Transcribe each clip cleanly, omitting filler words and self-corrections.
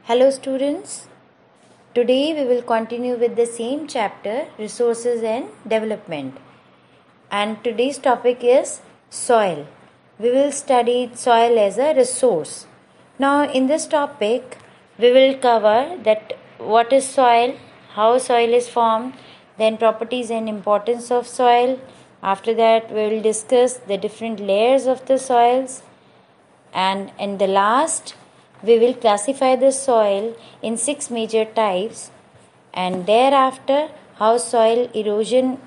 Hello students, today we will continue with the same chapter, Resources and Development, and today's topic is soil. We will study soil as a resource. Now in this topic we will cover that what is soil, how soil is formed, then properties and importance of soil. After that we will discuss the different layers of the soils, and in the last we will classify the soil in 6 major types, and thereafter how soil erosion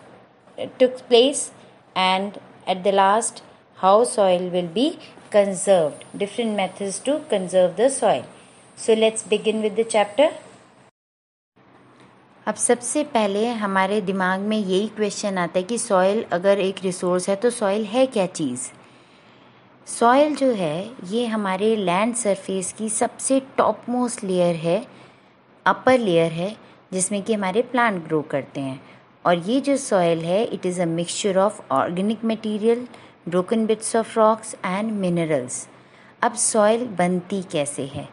took place, and at the last how soil will be conserved, different methods to conserve the soil. So let's begin with the chapter. अब सबसे पहले हमारे दिमाग में यही question आता है कि सॉइल अगर एक रिसोर्स है तो सॉइल है क्या चीज़। सॉइल जो है ये हमारे लैंड सरफेस की सबसे टॉप मोस्ट लेयर है, अपर लेयर है, जिसमें कि हमारे प्लांट ग्रो करते हैं। और ये जो सॉइल है it is a mixture of organic material, broken bits of rocks and minerals. अब सॉइल बनती कैसे है?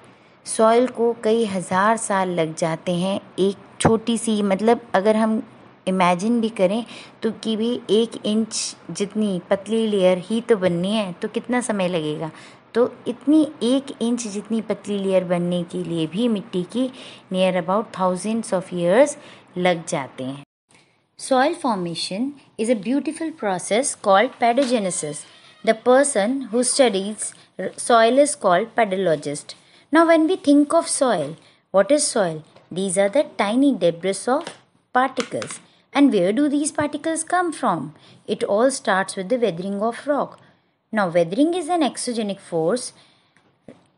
सॉइल को कई हज़ार साल लग जाते हैं एक छोटी सी, मतलब अगर हम इमेजिन भी करें तो कि भी 1 इंच जितनी पतली लेयर ही तो बननी है, तो कितना समय लगेगा। तो इतनी 1 इंच जितनी पतली लेयर बनने के लिए भी मिट्टी की near about thousands of years लग जाते हैं। Soil formation is a beautiful process called pedogenesis. The person who studies soil is called pedologist. Now when we think of soil, what is soil? These are the tiny debris of particles. And where do these particles come from? It all starts with the weathering of rock. Now weathering is an exogenic force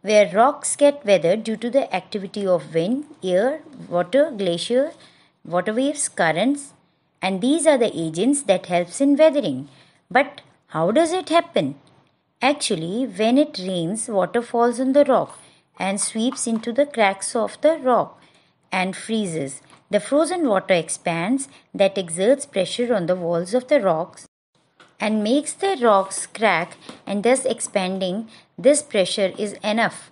where rocks get weathered due to the activity of wind, air, water, glacier, water waves, currents, and these are the agents that helps in weathering. But how does it happen? Actually, when it rains, water falls on the rock and sweeps into the cracks of the rock and freezes. The frozen water expands, that exerts pressure on the walls of the rocks and makes the rocks crack, and thus expanding this pressure is enough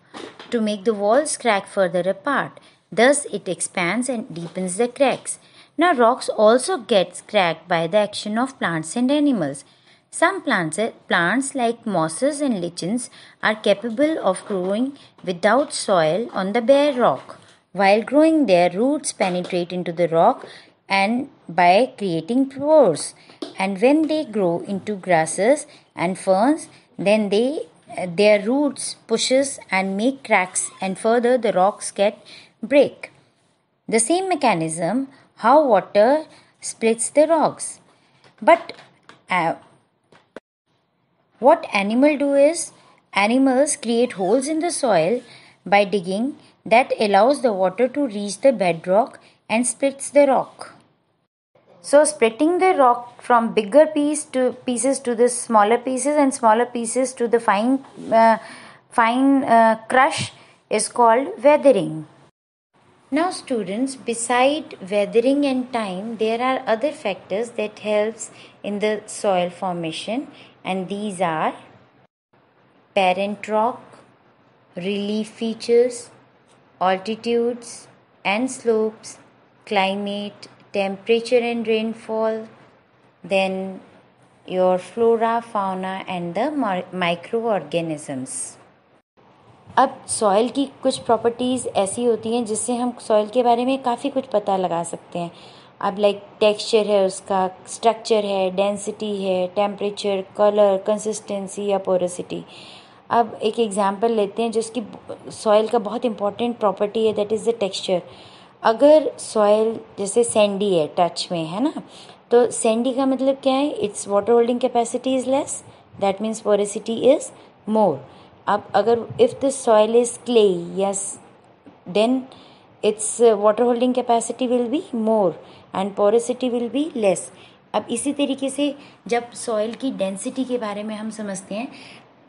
to make the walls crack further apart. Thus it expands and deepens the cracks. Now rocks also gets cracked by the action of plants and animals. Some plants like mosses and lichens are capable of growing without soil on the bare rock. While growing, their roots penetrate into the rock and by creating pores. And when they grow into grasses and ferns, then their roots pushes and make cracks, and further the rocks get break. The same mechanism how water splits the rocks. But what animals do is animals create holes in the soil by digging that allows the water to reach the bedrock and splits the rock. So splitting the rock from bigger pieces to the smaller pieces and smaller pieces to the fine crush is called weathering. Now students, beside weathering and time, there are other factors that helps in the soil formation, and these are parent rock, relief features, altitudes and slopes, climate, temperature and rainfall, then your flora, fauna and the microorganisms. अब soil की कुछ properties ऐसी होती हैं जिससे हम soil के बारे में काफ़ी कुछ पता लगा सकते हैं। अब लाइक टेक्सचर है, उसका स्ट्रक्चर है, डेंसिटी है, टेम्परेचर, कलर, कंसिस्टेंसी या पोरोसिटी। अब एक एग्जांपल लेते हैं जिसकी सॉइल का बहुत इंपॉर्टेंट प्रॉपर्टी है, दैट इज़ द टेक्सचर। अगर सॉइल जैसे सैंडी है, टच में है ना, तो सैंडी का मतलब क्या है? Its water holding capacity is less, that means porosity is more. अब अगर if this soil is clay, yes, then its water holding capacity will be more and porosity will be less. अब इसी तरीके से जब सॉइल की density के बारे में हम समझते हैं,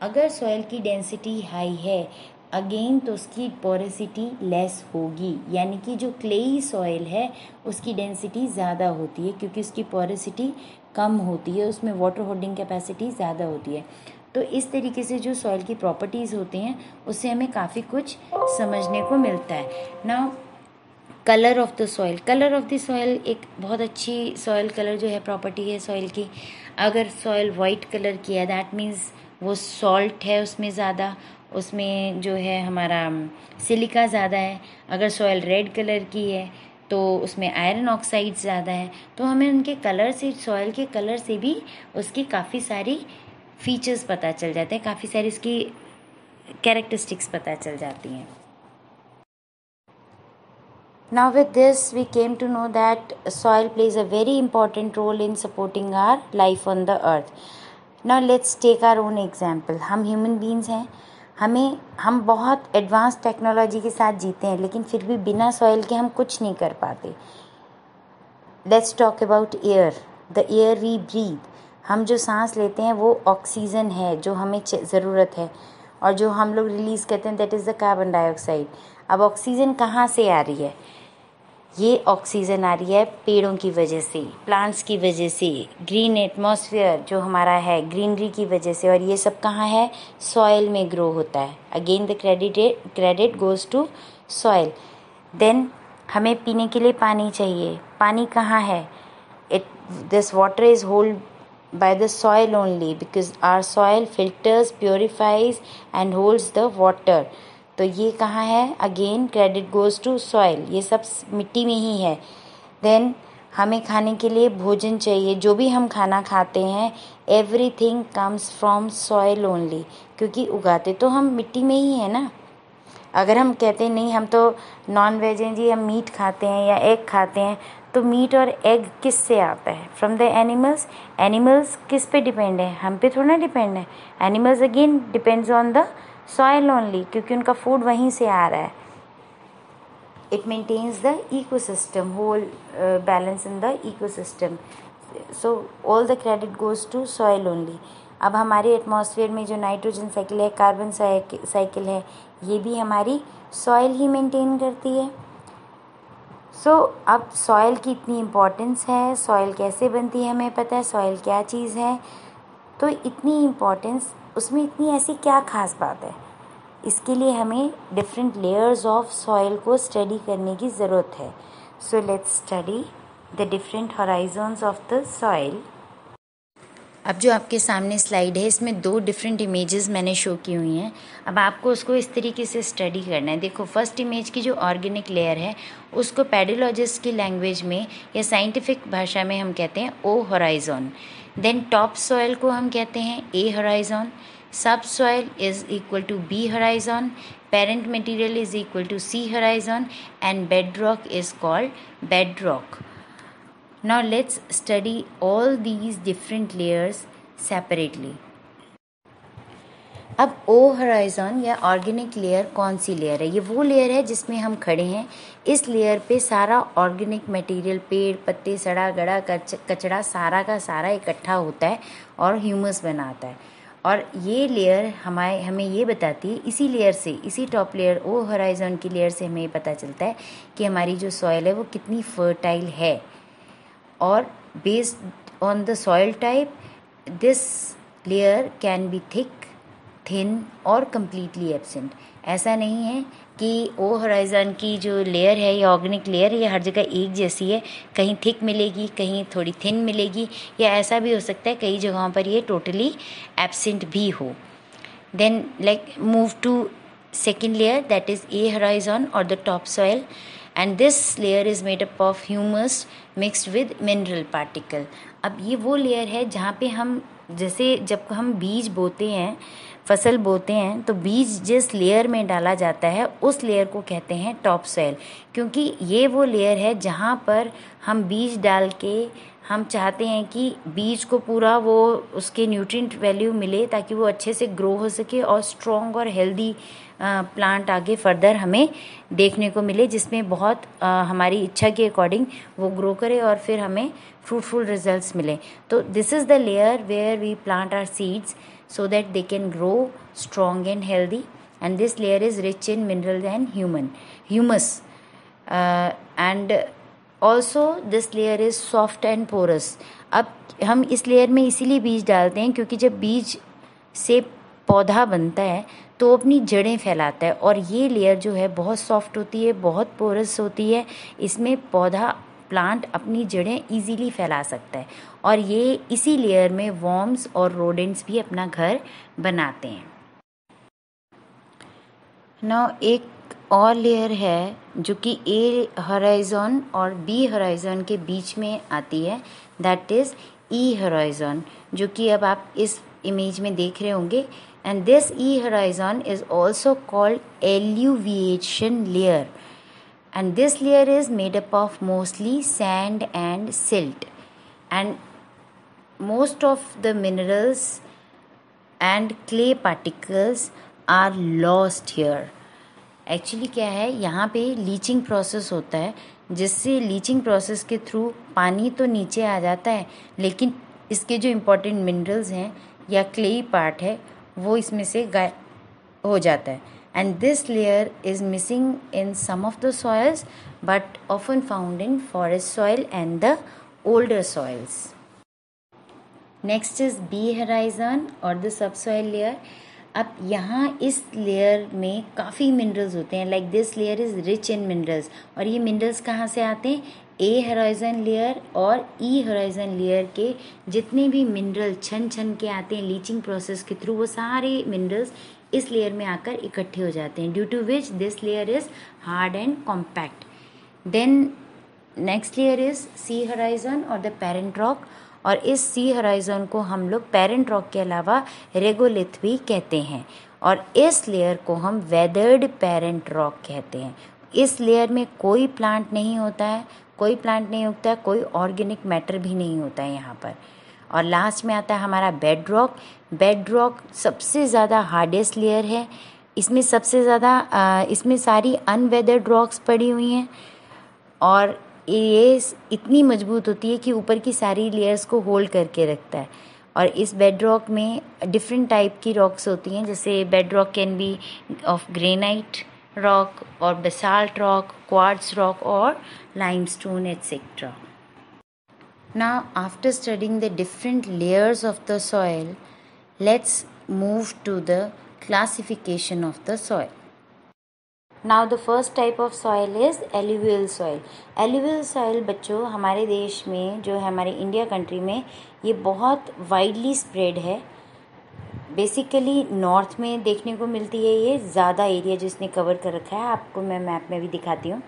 अगर सॉइल की डेंसिटी हाई है अगेन तो उसकी पोरोसिटी लेस होगी, यानी कि जो क्लेई सॉइल है उसकी डेंसिटी ज़्यादा होती है क्योंकि उसकी पोरोसिटी कम होती है, उसमें वाटर होल्डिंग कैपेसिटी ज़्यादा होती है। तो इस तरीके से जो सॉइल की प्रॉपर्टीज़ होती हैं उससे हमें काफ़ी कुछ समझने को मिलता है। Now colour of the soil, colour of the soil एक बहुत अच्छी सॉइल कलर जो है प्रॉपर्टी है सॉइल की। अगर सॉइल वाइट कलर की है दैट मीन्स वो सॉल्ट है उसमें ज़्यादा, उसमें जो है हमारा सिलिका ज़्यादा है। अगर सॉइल रेड कलर की है तो उसमें आयरन ऑक्साइड ज़्यादा है। तो हमें उनके कलर से, सॉइल के कलर से भी उसकी काफ़ी सारी फीचर्स पता चल जाते हैं, काफ़ी सारी उसकी कैरेक्टरिस्टिक्स पता चल जाती हैं। Now with this we came to know that soil plays a very important role in supporting our life on the earth. Now let's take our own example. हम ह्यूमन बींग्स हैं, हम बहुत एडवांस टेक्नोलॉजी के साथ जीते हैं, लेकिन फिर भी बिना सॉइल के हम कुछ नहीं कर पाते। Let's talk about air, the air we breathe. हम जो सांस लेते हैं वो ऑक्सीजन है जो हमें ज़रूरत है, और जो हम लोग रिलीज़ करते हैं that is the carbon dioxide. अब ऑक्सीजन कहाँ से आ रही है? ये ऑक्सीजन आ रही है पेड़ों की वजह से, प्लांट्स की वजह से, ग्रीन एटमॉस्फेयर जो हमारा है, ग्रीनरी की वजह से। और ये सब कहाँ है? सॉइल में ग्रो होता है। Again the credit goes to soil. Then हमें पीने के लिए पानी चाहिए। पानी कहाँ है? This water is hold by the soil only because our soil filters, purifies and holds the water. तो ये कहाँ है? Again credit goes to soil. ये सब मिट्टी में ही है। देन हमें खाने के लिए भोजन चाहिए। जो भी हम खाना खाते हैं everything comes from soil only, क्योंकि उगाते तो हम मिट्टी में ही है ना। अगर हम कहते हैं नहीं हम तो नॉन वेज हैं जी, हम मीट खाते हैं या एग खाते हैं, तो मीट और एग किस से आता है? From the animals. एनिमल्स किस पे डिपेंड है? हम पे थोड़ा डिपेंड है। Animals again depends on the soil only, क्योंकि उनका फूड वहीं से आ रहा है। It maintains the ecosystem, whole balance in the ecosystem. So all the credit goes to soil only. अब हमारे एटमॉस्फेयर में जो नाइट्रोजन साइकिल है, कार्बन साइकिल है, ये भी हमारी सॉइल ही मेंटेन करती है। अब सॉइल की इतनी इम्पोर्टेंस है, सॉइल कैसे बनती है हमें पता है, सॉइल क्या चीज़ है, तो इतनी इम्पोर्टेंस, उसमें इतनी ऐसी क्या खास बात है? इसके लिए हमें डिफरेंट लेयर्स ऑफ सॉइल को स्टडी करने की ज़रूरत है। So let's study the different horizons of the soil. अब जो आपके सामने स्लाइड है इसमें 2 डिफरेंट इमेजेस मैंने शो की हुई हैं। अब आपको उसको इस तरीके से स्टडी करना है। देखो फर्स्ट इमेज की जो ऑर्गेनिक लेयर है उसको पेडोलॉजिस्ट की लैंग्वेज में या साइंटिफिक भाषा में हम कहते हैं O horizon. Then top soil को हम कहते हैं A horizon, subsoil is equal to B horizon, parent material is equal to C horizon and bedrock is called bedrock. Now let's study all these different layers separately. अब O horizon या organic layer कौन सी layer है? ये वो layer है जिसमें हम खड़े हैं। इस लेयर पे सारा ऑर्गेनिक मटेरियल, पेड़ पत्ते, सड़ा गड़ा कचड़ा सारा का सारा इकट्ठा होता है और ह्यूमस बनाता है। और ये लेयर हमें ये बताती है, इसी लेयर से, इसी टॉप लेयर ओ होराइजन की लेयर से हमें पता चलता है कि हमारी जो सॉइल है वो कितनी फर्टाइल है। और based on the soil type this layer can be thick, thin और completely absent। ऐसा नहीं है कि ओ होराइजन की जो लेयर है या ऑर्गेनिक लेयर है ये हर जगह एक जैसी है, कहीं थिक मिलेगी, कहीं थोड़ी थिन मिलेगी, या ऐसा भी हो सकता है कई जगहों पर ये टोटली एब्सेंट भी हो। Then like move to second layer that is A horizon और the top soil, and this layer is made up of humus mixed with mineral particle। अब ये वो लेयर है जहाँ पे हम, जैसे जब हम बीज बोते हैं, फसल बोते हैं, तो बीज जिस लेयर में डाला जाता है उस लेयर को कहते हैं टॉप सॉइल, क्योंकि ये वो लेयर है जहाँ पर हम बीज डाल के हम चाहते हैं कि बीज को पूरा वो उसके न्यूट्रिएंट वैल्यू मिले ताकि वो अच्छे से ग्रो हो सके और स्ट्रॉन्ग और हेल्दी प्लांट आगे फर्दर हमें देखने को मिले, जिसमें बहुत हमारी इच्छा के अकॉर्डिंग वो ग्रो करे और फिर हमें फ्रूटफुल रिजल्ट्स मिले। तो this is the layer where we plant our seeds so that they can grow strong and healthy, and this layer is rich in minerals and humus, and also this layer is soft and porous। अब हम इस layer में इसीलिए बीज डालते हैं क्योंकि जब बीज से पौधा बनता है तो अपनी जड़ें फैलाता है, और ये लेयर जो है बहुत सॉफ्ट होती है, बहुत पोरस होती है। इसमें पौधा प्लांट अपनी जड़ें इजीली फैला सकता है, और ये इसी लेयर में वॉर्म्स और रोडेंट्स भी अपना घर बनाते हैं। नाउ एक और लेयर है जो कि ए होराइजन और बी होराइजन के बीच में आती है, दैट इज़ ई होराइजन, जो कि अब आप इस इमेज में देख रहे होंगे। And this E horizon is also called eluviation layer, and this layer is made up of mostly sand and silt, and most of the minerals and clay particles are lost here. Actually क्या है, यहाँ पे leaching process होता है, जिससे leaching process के through पानी तो नीचे आ जाता है, लेकिन इसके जो इम्पोर्टेंट मिनरल्स हैं या क्लेई पार्ट है वो इसमें से गायब हो जाता है। And this layer is missing in some of the soils but often found in forest soil and the older soils. Next is B horizon और the subsoil layer. अब यहाँ इस लेयर में काफ़ी मिनरल्स होते हैं, like this layer is rich in minerals, और ये मिनरल्स कहाँ से आते हैं, ए होराइजन लेयर और ई होराइजन लेयर के जितने भी मिनरल छन छन के आते हैं लीचिंग प्रोसेस के थ्रू, वो सारे मिनरल्स इस लेयर में आकर इकट्ठे हो जाते हैं, due to which this layer is hard and compact. Then next layer is C horizon और द पेरेंट रॉक, और इस सी होराइजन को हम लोग पेरेंट रॉक के अलावा रेगोलिथ भी कहते हैं, और इस लेयर को हम वेदर्ड पेरेंट रॉक कहते हैं। इस लेयर में कोई प्लांट नहीं होता है, कोई प्लांट नहीं उगता है, कोई ऑर्गेनिक मैटर भी नहीं होता है यहाँ पर। और लास्ट में आता है हमारा बेड रॉक। बेड रॉक सबसे ज़्यादा हार्डेस्ट लेयर है, इसमें सबसे ज़्यादा इसमें सारी अनवेदर्ड रॉक्स पड़ी हुई हैं, और ये इतनी मजबूत होती है कि ऊपर की सारी लेयर्स को होल्ड करके रखता है। और इस बेड रॉक में डिफरेंट टाइप की रॉक्स होती हैं, जैसे bed rock can be of granite rock और बेसाल्ट रॉक, क्वार्ट्ज रॉक और limestone etcetera. Now, after studying the different layers of the soil, let's move to the classification of the soil. Now, the first type of soil is alluvial soil. Alluvial soil बच्चों हमारे देश में जो है, हमारे India country में ये बहुत वाइडली स्प्रेड है। बेसिकली नॉर्थ में देखने को मिलती है, ये ज़्यादा एरिया जिसने कवर कर रखा है, आपको मैं मैप में भी दिखाती हूँ।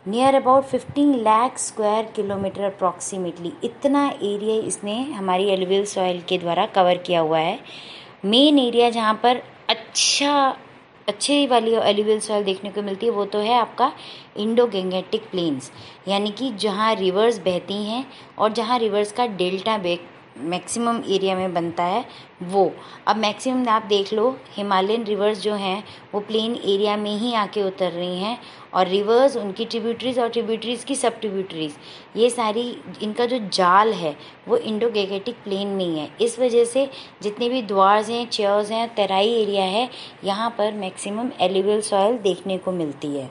Near about 15 lakh square kilometre approximately, इतना एरिया इसने हमारी एलुवियल सॉइल के द्वारा कवर किया हुआ है। मेन एरिया जहाँ पर अच्छे वाली एलुवियल सॉइल देखने को मिलती है वो तो है आपका इंडो गैंगेटिक प्लेन्स, यानी कि जहाँ रिवर्स बहती हैं और जहाँ रिवर्स का डेल्टा मैक्सिमम एरिया में बनता है वो। अब मैक्सिमम आप देख लो, हिमालयन रिवर्स जो हैं वो प्लेन एरिया में ही आके उतर रही हैं, और रिवर्स उनकी ट्रिब्यूटरीज और ट्रिब्यूटरीज की सब ट्रिब्यूटरीज, ये सारी इनका जो जाल है वो इंडो गैंगेटिक प्लेन में ही है। इस वजह से जितने भी द्वार्स हैं, चेयर्स हैं, तराई एरिया है, यहाँ पर मैक्सिमम एलुवियल सॉइल देखने को मिलती है।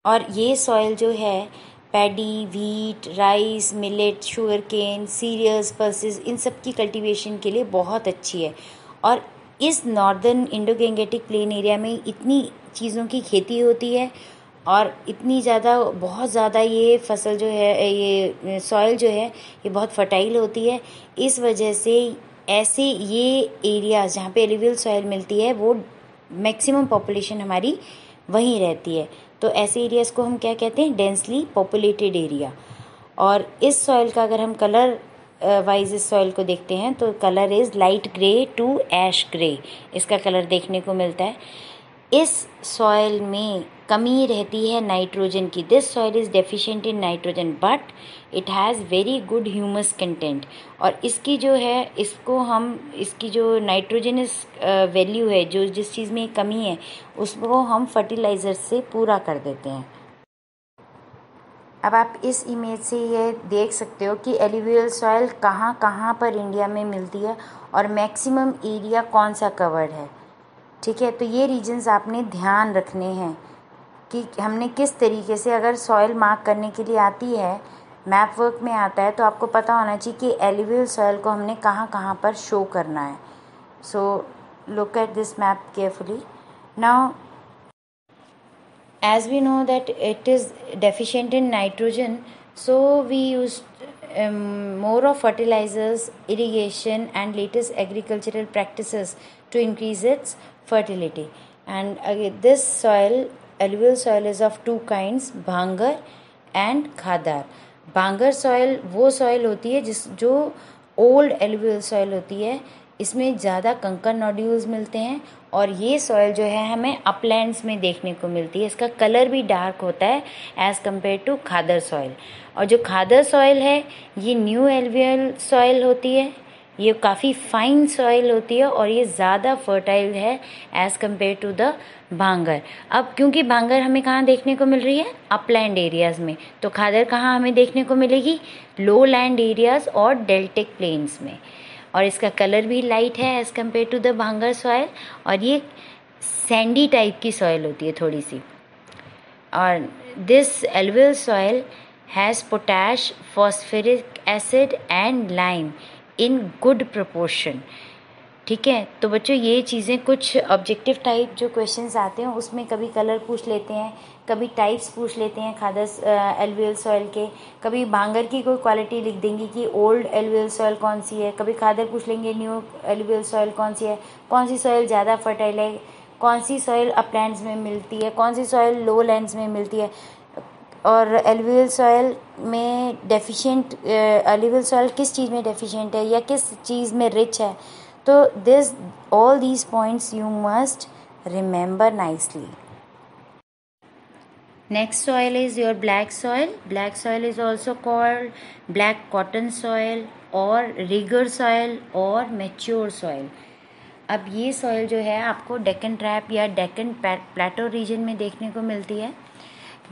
और ये सॉइल जो है paddy, wheat, rice, millet, sugar cane, cereals, pulses, इन सब की कल्टीवेशन के लिए बहुत अच्छी है। और इस northern Indo Gangetic plain area में इतनी चीज़ों की खेती होती है और इतनी ज़्यादा, बहुत ज़्यादा ये फसल जो है, ये सॉइल जो है ये बहुत फर्टाइल होती है। इस वजह से ऐसे ये एरियाज जहाँ पे एलुवियल सॉइल मिलती है वो मैक्सिमम पॉपुलेशन हमारी वहीं रहती है। तो ऐसे एरियाज़ को हम क्या कहते हैं, डेंसली पॉपुलेटेड एरिया। और इस सॉइल का अगर हम कलर वाइज इस सॉइल को देखते हैं तो colour is light grey to ash grey, इसका कलर देखने को मिलता है। इस सॉइल में कमी रहती है नाइट्रोजन की। This soil is deficient in nitrogen but it has very good humus content. और इसकी जो है, इसको हम, इसकी जो नाइट्रोजनस वैल्यू है, जो जिस चीज़ में कमी है उसको हम फर्टिलाइज़र से पूरा कर देते हैं। अब आप इस इमेज से ये देख सकते हो कि एलुवियल सॉइल कहाँ कहाँ पर इंडिया में मिलती है और मैक्सिमम एरिया कौन सा कवर्ड है। ठीक है, तो ये रीजन्स आपने ध्यान रखने हैं कि हमने किस तरीके से, अगर सॉइल मार्क करने के लिए आती है, मैप वर्क में आता है, तो आपको पता होना चाहिए कि एलुवियल सॉइल को हमने कहाँ कहाँ पर शो करना है। सो look at this map carefully. Now, as we know that it is deficient in nitrogen, so we use more of fertilizers, irrigation, and latest agricultural practices to increase its fertility. And this soil, alluvial soil, is of two kinds, bhangar and khadar. Bangar soil वो soil होती है जो old alluvial soil होती है, इसमें ज़्यादा कंकर nodules मिलते हैं, और ये सॉइल जो है हमें अपलैंड्स में देखने को मिलती है. इसका कलर भी डार्क होता है as compare to khadar soil. और जो खादर सॉइल है ये न्यू एलुवियल सॉइल होती है, ये काफ़ी फाइन सॉइल होती है और ये ज़्यादा फर्टाइल है एज़ कम्पेयर टू द भांगर. अब क्योंकि भांगर हमें कहाँ देखने को मिल रही है, अपलैंड एरियाज़ में, तो खादर कहाँ हमें देखने को मिलेगी, लो लैंड एरियाज़ और डेल्टिक प्लेन्स में. और इसका कलर भी लाइट है एज़ कम्पेयर टू द भांगर सॉइल, और ये सैंडी टाइप की सॉइल होती है थोड़ी सी. और this alluvial soil has potash, phosphoric acid and lime in good proportion. ठीक है, तो बच्चों ये चीज़ें कुछ ऑब्जेक्टिव टाइप जो क्वेश्चंस आते हैं उसमें कभी कलर पूछ लेते हैं, कभी टाइप्स पूछ लेते हैं खादर एलुवियल सॉइल के, कभी भांगर की कोई क्वालिटी लिख देंगे कि ओल्ड एलुवियल सॉइल कौन सी है, कभी खादर पूछ लेंगे न्यू एलुवियल सॉइल कौन सी है, कौन सी सॉइल ज़्यादा फर्टाइल है, कौन सी सॉइल अपलैंड्स में मिलती है, कौन सी सॉइल लो लैंड्स में मिलती है, और एलुवियल सॉइल में डेफिशिएंट, एलुवियल सॉइल किस चीज़ में डेफिशिएंट है या किस चीज़ में रिच है. तो this all these points you must remember nicely. Next soil is your black soil. Black soil is also called black cotton soil or rigger soil or mature soil. अब ये soil जो है आपको डेक्कन ट्रैप या Deccan plateau region में देखने को मिलती है.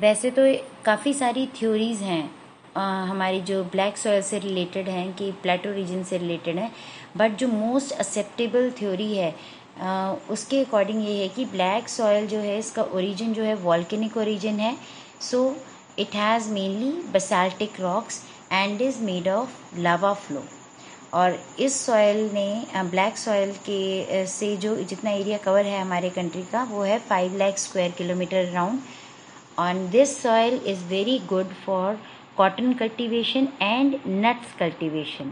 वैसे तो काफ़ी सारी थ्योरीज़ हैं हमारी जो ब्लैक सॉइल से रिलेटेड हैं कि प्लेटो रीजन से रिलेटेड है, बट जो मोस्ट एक्सेप्टेबल थ्योरी है उसके अकॉर्डिंग ये है कि ब्लैक सॉइल जो है इसका ओरिजिन जो है वॉल्केनिक ओरिजिन है. So it has mainly basaltic rocks and is made of lava flow. और इस सॉइल ने ब्लैक सॉइल के से जो जितना एरिया कवर है हमारे कंट्री का वो है 5 lakh square kilometre around. And this soil is very good for cotton cultivation and nuts cultivation.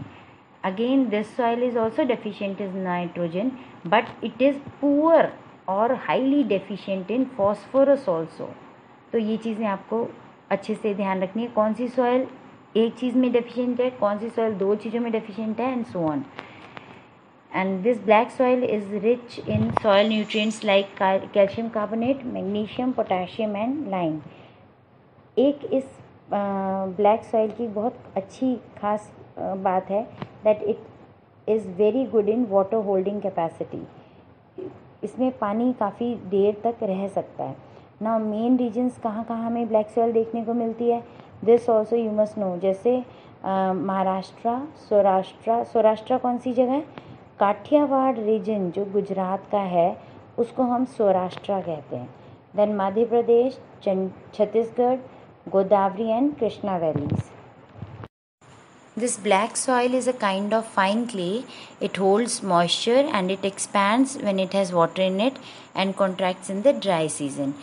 Again, this soil is also deficient in nitrogen, but it is poor or highly deficient in phosphorus also. तो ये चीज़ें आपको अच्छे से ध्यान रखनी है, कौन सी सॉइल एक चीज़ में डेफिशिएंट है, कौन सी सॉइल दो चीज़ों में डेफिशिएंट है, and so on. And this black soil is rich in soil nutrients like calcium carbonate, magnesium, potassium and lime. एक इस ब्लैक सॉइल की बहुत अच्छी खास बात है that it is very good in water holding capacity. इसमें पानी काफ़ी देर तक रह सकता है. नाउ मेन रीजन्स कहाँ कहाँ हमें ब्लैक सॉइल देखने को मिलती है, this also you must know. जैसे महाराष्ट्र, सौराष्ट्र कौन सी जगह है, काठियावाड़ रीजन जो गुजरात का है उसको हम सौराष्ट्र कहते हैं. Then Madhya Pradesh, Chhattisgarh, Godavari and Krishna valleys. This black soil is a kind of fine clay. It holds moisture and it expands when it has water in it and contracts in the dry season.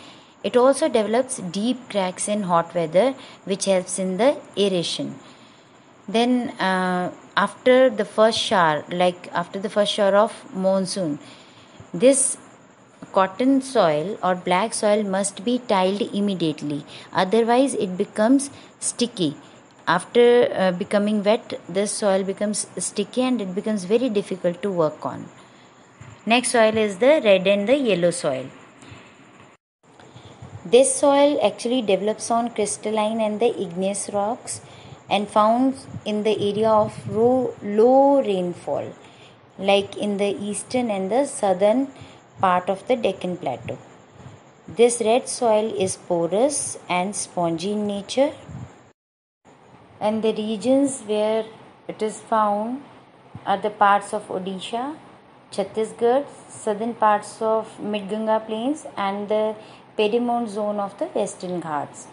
It also develops deep cracks in hot weather which helps in the aeration. Then after the first shower of monsoon, this cotton soil or black soil must be tiled immediately, otherwise it becomes sticky. After becoming wet, this soil becomes sticky and it becomes very difficult to work on. Next soil is the red and the yellow soil. This soil actually develops on crystalline and the igneous rocks and found in the area of low rainfall, like in the eastern and the southern part of the Deccan Plateau. This red soil is porous and spongy in nature, and the regions where it is found are the parts of Odisha, Chhattisgarh, southern parts of Mid-Ganga plains and the Piedmont zone of the Western Ghats.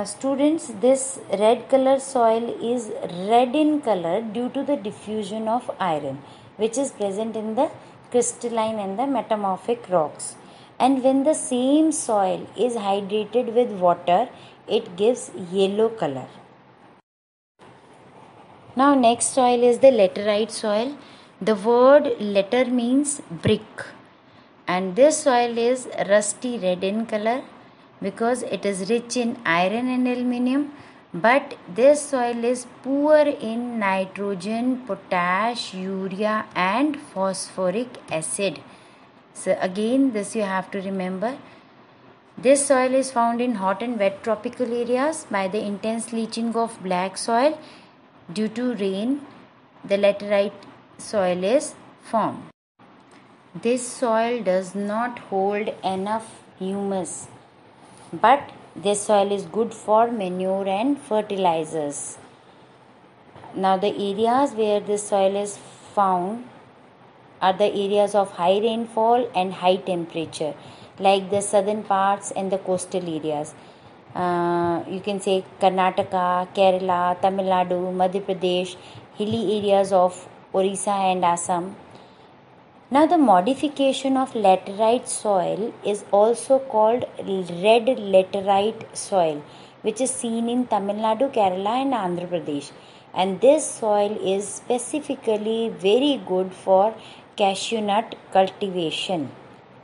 Students, this red color soil is red in color due to the diffusion of iron which is present in the crystalline and the metamorphic rocks. And when the same soil is hydrated with water, it gives yellow color. Now next soil is the laterite soil. The word later means brick, and this soil is rusty red in color because it is rich in iron and aluminium, but this soil is poor in nitrogen, potash, urea and phosphoric acid. So again this you have to remember. This soil is found in hot and wet tropical areas. By the intense leaching of black soil due to rain, the laterite soil is formed. This soil does not hold enough humus, but this soil is good for manure and fertilizers. Now the areas where this soil is found are the areas of high rainfall and high temperature, like the southern parts and the coastal areas. You can say Karnataka, Kerala, Tamil Nadu, Madhya Pradesh, hilly areas of Orissa and Assam. Now the modification of laterite soil is also called red laterite soil, which is seen in Tamil Nadu, Kerala and Andhra Pradesh. And this soil is specifically very good for cashew nut cultivation.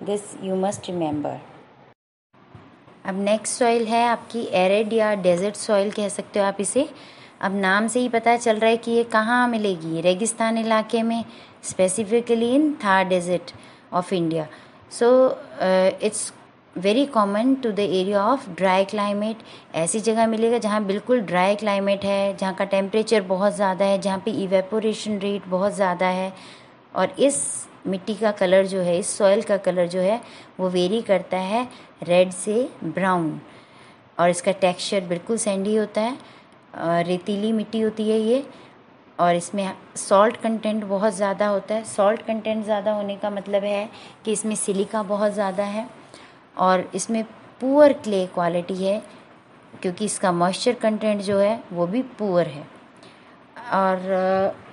This you must remember. अब next soil है आपकी arid या desert soil कह सकते हो आप इसे. अब नाम से ही पता चल रहा है कि ये कहाँ मिलेगी, रेगिस्तान इलाके में, specifically in Thar desert of India. So it's very common to the area of dry climate. ऐसी जगह मिलेगा जहाँ बिल्कुल ड्राई क्लाइमेट है, जहाँ का टेम्परेचर बहुत ज़्यादा है, जहाँ पे इवेपोरेशन रेट बहुत ज़्यादा है. और इस मिट्टी का कलर जो है, इस सॉइल का कलर जो है वो वेरी करता है रेड से ब्राउन, और इसका टेक्सचर बिल्कुल सैंडी होता है. रेतीली मिट्टी होती है ये, और इसमें सॉल्ट कंटेंट बहुत ज़्यादा होता है. सॉल्ट कंटेंट ज़्यादा होने का मतलब है कि इसमें सिलिका बहुत ज़्यादा है, और इसमें पुअर क्ले क्वालिटी है क्योंकि इसका मॉइस्चर कंटेंट जो है वो भी पुअर है. और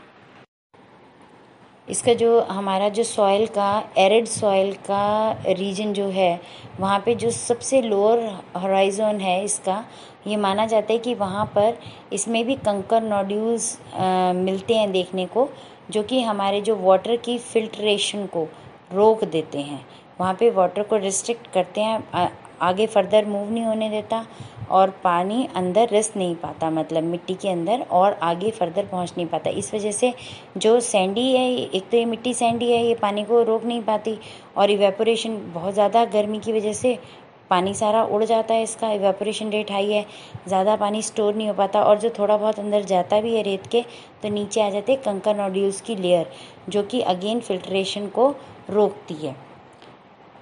इसका जो हमारा जो सॉइल का एरिड सॉइल का रीजन जो है, वहाँ पे जो सबसे लोअर होराइजन है इसका, ये माना जाता है कि वहाँ पर इसमें भी कंकर नोड्यूल्स मिलते हैं देखने को, जो कि हमारे जो वाटर की फिल्ट्रेशन को रोक देते हैं. वहाँ पे वाटर को रिस्ट्रिक्ट करते हैं, आगे फर्दर मूव नहीं होने देता, और पानी अंदर रिस नहीं पाता, मतलब मिट्टी के अंदर, और आगे फर्दर पहुँच नहीं पाता. इस वजह से जो सैंडी है, एक तो ये मिट्टी सैंडी है, ये पानी को रोक नहीं पाती, और इवेपोरेशन बहुत ज़्यादा गर्मी की वजह से पानी सारा उड़ जाता है. इसका इवेपोरेशन रेट हाई है, ज़्यादा पानी स्टोर नहीं हो पाता, और जो थोड़ा बहुत अंदर जाता भी है रेत के, तो नीचे आ जाते कंकर नोड्यूल्स की लेयर, जो कि अगेन फिल्ट्रेशन को रोकती है.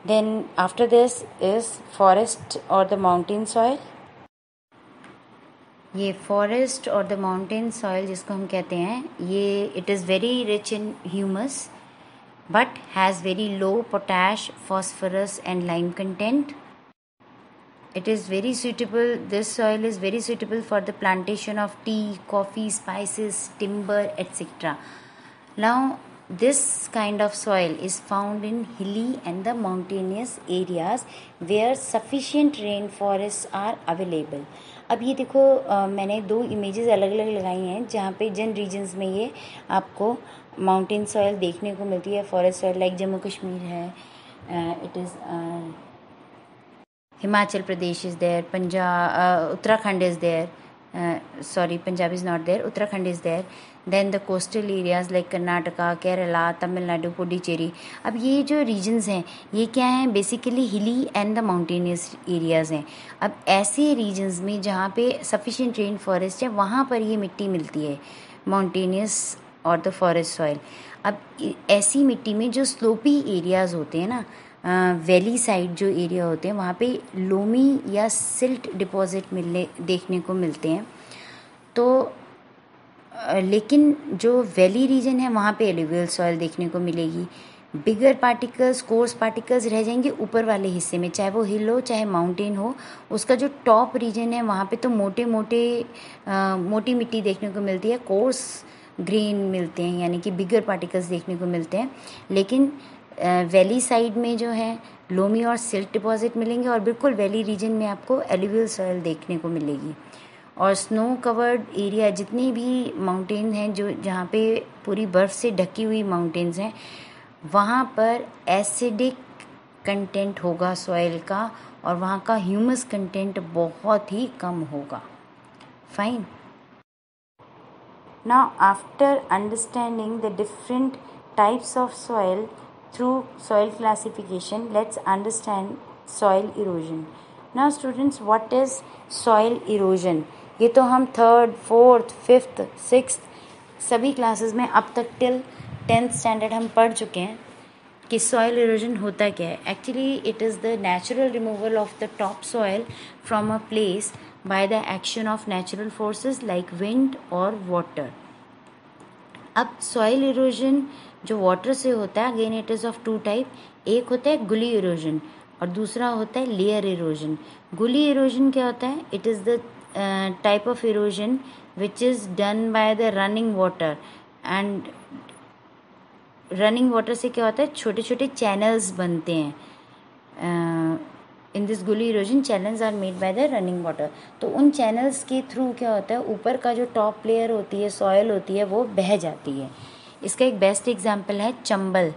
Then after this is forest or the mountain soil. ये forest और the mountain soil जिसको हम कहते हैं, ये it is very rich in humus but has very low potash, phosphorus and lime content. It is very suitable, this soil is very suitable for the plantation of tea, coffee, spices, timber, etc. Now this kind of soil is found in hilly and the mountainous areas where sufficient rainforests are available. अब ये देखो मैंने दो images अलग अलग लगाई हैं जहाँ पे जिन रीजन्स में ये आपको माउंटेन सॉइल देखने को मिलती है, forest soil like Jammu Kashmir है, it is Himachal Pradesh is there, Punjab, Uttarakhand is there, sorry, Punjab is not there, Uttarakhand is there. Then the coastal areas like Karnataka, Kerala, Tamil Nadu, Puducherry. अब ये जो regions हैं ये क्या हैं, basically hilly and the mountainous areas हैं. अब ऐसे regions में जहाँ पे sufficient rain forest है वहाँ पर ये मिट्टी मिलती है, mountainous और the forest soil. अब ऐसी मिट्टी में जो slopy areas होते हैं ना, वैली साइड जो एरिया होते हैं वहाँ पे लोमी या सिल्ट डिपॉजिट मिलने देखने को मिलते हैं. तो लेकिन जो वैली रीजन है वहाँ पे एलुवियल सॉइल देखने को मिलेगी. बिगर पार्टिकल्स, कोर्स पार्टिकल्स रह जाएंगे ऊपर वाले हिस्से में, चाहे वो हिल हो चाहे माउंटेन हो. उसका जो टॉप रीजन है वहाँ पे तो मोटी मिट्टी देखने को मिलती है, कोर्स ग्रेन मिलते हैं, यानी कि बिगर पार्टिकल्स देखने को मिलते हैं. लेकिन वैली साइड में जो है लोमी और सिल्ट डिपॉजिट मिलेंगे, और बिल्कुल वैली रीजन में आपको एलुवियल सॉइल देखने को मिलेगी। और स्नो कवर्ड एरिया, जितनी भी माउंटेन हैं जो जहाँ पे पूरी बर्फ़ से ढकी हुई माउंटेन्स हैं, वहाँ पर एसिडिक कंटेंट होगा सॉइल का, और वहाँ का ह्यूमस कंटेंट बहुत ही कम होगा। Fine. Now, after understanding the different types of soil through soil classification, let's understand soil erosion. Now, students, what is soil erosion? ये तो हम 3rd, 4th, 5th, 6th सभी क्लासेस में अब तक टिल 10th स्टैंडर्ड हम पढ़ चुके हैं कि सॉइल इरोजन होता क्या है. Actually it is the natural removal of the top soil from a place by the action of natural forces like wind और water. अब soil erosion जो water से होता है, again it is of two type. एक होता है gully erosion और दूसरा होता है layer erosion. Gully erosion क्या होता है? It is the type of erosion which is done by the running water. And running water से क्या होता है? छोटे छोटे channels बनते हैं. In this gully erosion channels are made by the running water. तो उन चैनल्स के थ्रू क्या होता है, ऊपर का जो टॉप लेयर होती है, सॉयल होती है, वो बह जाती है. इसका एक बेस्ट एग्जांपल है चंबल.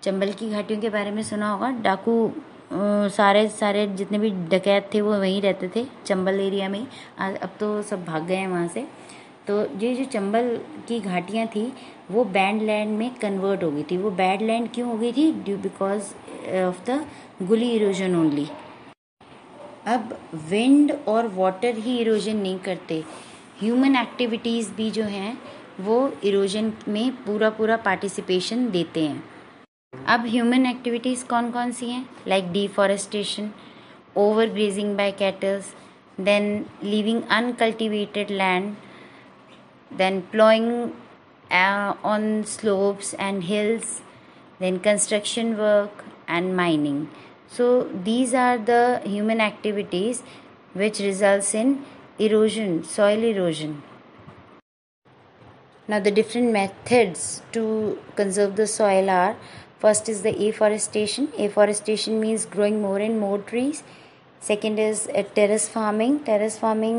चंबल की घाटियों के बारे में सुना होगा. डाकू सारे जितने भी डकैत थे वो वहीं रहते थे चंबल एरिया में. अब तो सब भाग गए हैं वहाँ से. तो ये जो चंबल की घाटियाँ थी वो बैड लैंड में कन्वर्ट हो गई थी. वो बैड लैंड क्यों हो गई थी? ड्यू बिकॉज ऑफ द गुली इरोजन ओनली. अब विंड और वाटर ही इरोजन नहीं करते, ह्यूमन एक्टिविटीज़ भी जो हैं वो इरोजन में पूरा पार्टिसिपेशन देते हैं. अब ह्यूमन एक्टिविटीज़ कौन कौन सी हैं? Like deforestation, over grazing by cattles, then leaving uncultivated land, then ploughing on slopes and hills, then construction work and mining. So these are the human activities which results in erosion, soil erosion. Now the different methods to conserve the soil are: first is the afforestation. Afforestation means growing more and more trees. Second is terrace farming. Terrace farming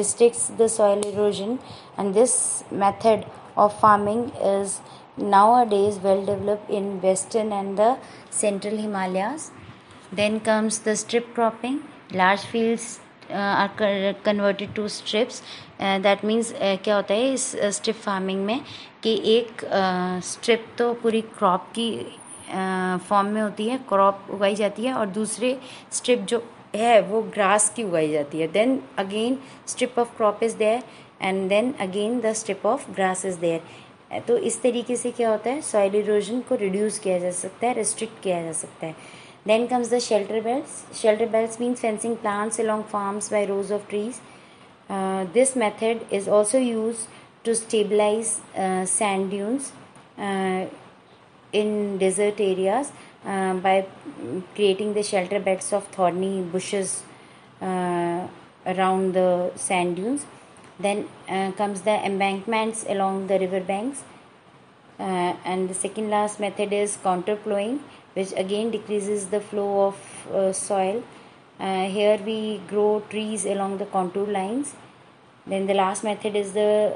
restricts the soil erosion, and this method of farming is nowadays well developed in western and the central Himalayas. Then comes the strip cropping. Large fields are converted to strips. That means क्या होता है इस strip farming में कि एक strip तो पूरी crop की फॉर्म में होती है, क्रॉप उगाई जाती है, और दूसरे स्ट्रिप जो है वो ग्रास की उगाई जाती है. Then again strip of crop is there and then again the strip of grass is there. तो इस तरीके से क्या होता है, सॉइल इरोजन को रिड्यूस किया जा सकता है, रिस्ट्रिक्ट किया जा सकता है. Then comes the shelter belts. Shelter belts means fencing plants along farms by rows of trees. This method is also used to stabilize sand dunes in desert areas by creating the shelter belts of thorny bushes around the sand dunes. Then comes the embankments along the river banks. And the second last method is counter plowing, which again decreases the flow of soil. Here we grow trees along the contour lines. Then the last method is the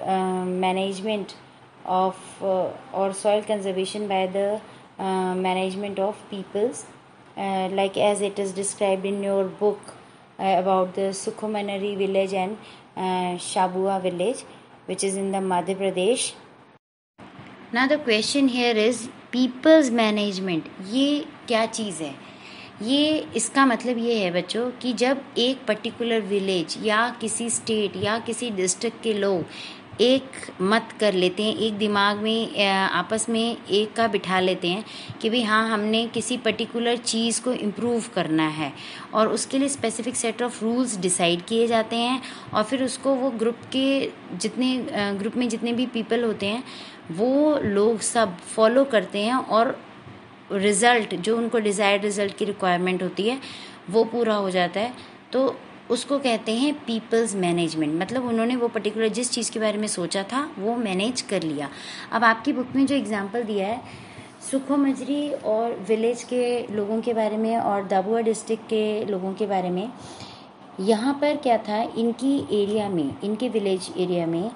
management of or soil conservation by the management of peoples, like as it is described in your book about the Sukhomanari village and Shabua village, which is in the Madhya Pradesh. Now the question here is people's management. ये क्या चीज़ है? ये इसका मतलब ये है बच्चों कि जब एक पर्टिकुलर विलेज या किसी स्टेट या किसी डिस्ट्रिक्ट के लोग एक मत कर लेते हैं, एक दिमाग में आपस में एक का बिठा लेते हैं कि भाई हाँ हमने किसी पर्टिकुलर चीज़ को इम्प्रूव करना है, और उसके लिए specific set of rules decide किए जाते हैं, और फिर उसको वो ग्रुप में जितने भी पीपल होते हैं वो लोग सब फॉलो करते हैं, और रिज़ल्ट जो उनको डिज़ायर्ड रिज़ल्ट की रिक्वायरमेंट होती है वो पूरा हो जाता है. तो उसको कहते हैं पीपल्स मैनेजमेंट. मतलब उन्होंने वो पर्टिकुलर जिस चीज़ के बारे में सोचा था वो मैनेज कर लिया. अब आपकी बुक में जो एग्जांपल दिया है सुखो मजरी और विलेज के लोगों के बारे में और दाबुआ डिस्ट्रिक्ट के लोगों के बारे में, यहाँ पर क्या था, इनकी एरिया में, इनके विलेज एरिया में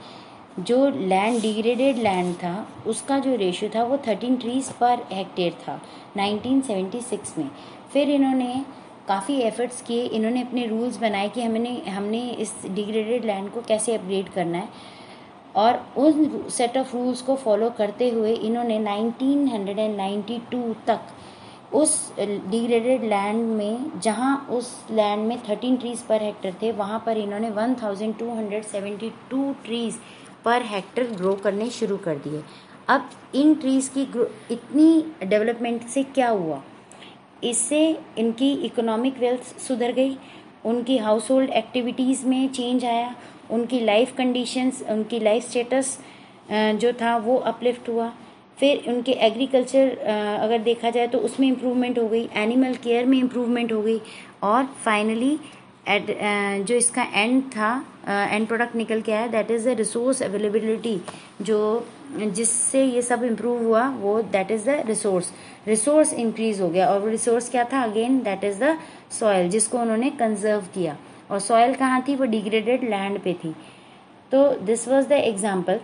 जो लैंड, डिग्रेडेड लैंड था, उसका जो रेशियो था वो 13 ट्रीज़ पर हेक्टेयर था 1976 में। फिर इन्होंने काफ़ी एफर्ट्स किए, इन्होंने अपने रूल्स बनाए कि हमने इस डिग्रेडेड लैंड को कैसे अपग्रेड करना है, और उन सेट ऑफ रूल्स को फॉलो करते हुए इन्होंने 1992 तक उस डिग्रेडेड लैंड में, जहां उस लैंड में 13 ट्रीज़ पर हेक्टर थे, वहां पर इन्होंने 1272 ट्रीज़ पर हेक्टर ग्रो करने शुरू कर दिए। अब इन ट्रीज़ की इतनी डेवलपमेंट से क्या हुआ, इससे इनकी इकोनॉमिक वेल्थ सुधर गई, उनकी हाउस होल्ड एक्टिविटीज़ में चेंज आया, उनकी लाइफ कंडीशंस, उनकी लाइफ स्टेटस जो था वो अपलिफ्ट हुआ। फिर उनके एग्रीकल्चर अगर देखा जाए तो उसमें इम्प्रूवमेंट हो गई, एनिमल केयर में इम्प्रूवमेंट हो गई, और फाइनली जो इसका एंड था, एंड प्रोडक्ट निकल के आया, that is the resource availability, जो जिससे ये सब इम्प्रूव हुआ, वो that is the resource increase हो गया। और वो रिसोर्स क्या था, again that is the soil, जिसको उन्होंने कंजर्व किया। और सॉयल कहाँ थी, वो डिग्रेडेड लैंड पे थी। तो दिस वाज द एग्जाम्पल।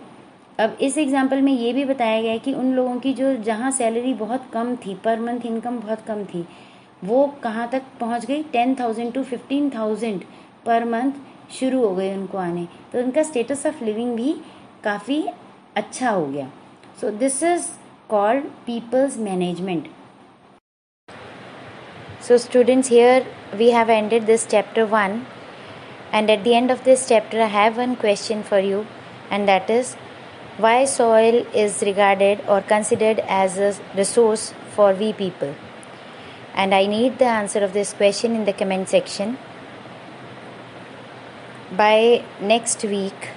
अब इस एग्जाम्पल में ये भी बताया गया है कि उन लोगों की जो जहाँ सैलरी बहुत कम थी, पर मंथ इनकम बहुत कम थी, वो कहाँ तक पहुँच गई, 10,000 to 15,000 पर मंथ शुरू हो गए उनको आने। तो उनका स्टेटस ऑफ लिविंग भी काफ़ी अच्छा हो गया। So this is called people's management. So students, here we have ended this chapter 1, and at the end of this chapter I have one question for you, and that is, why soil is regarded or considered as a resource for we people? And I need the answer of this question in the comment section. By next week,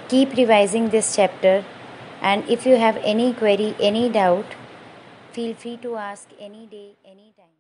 keep revising this chapter, and if you have any query, any doubt, feel free to ask any day, any time.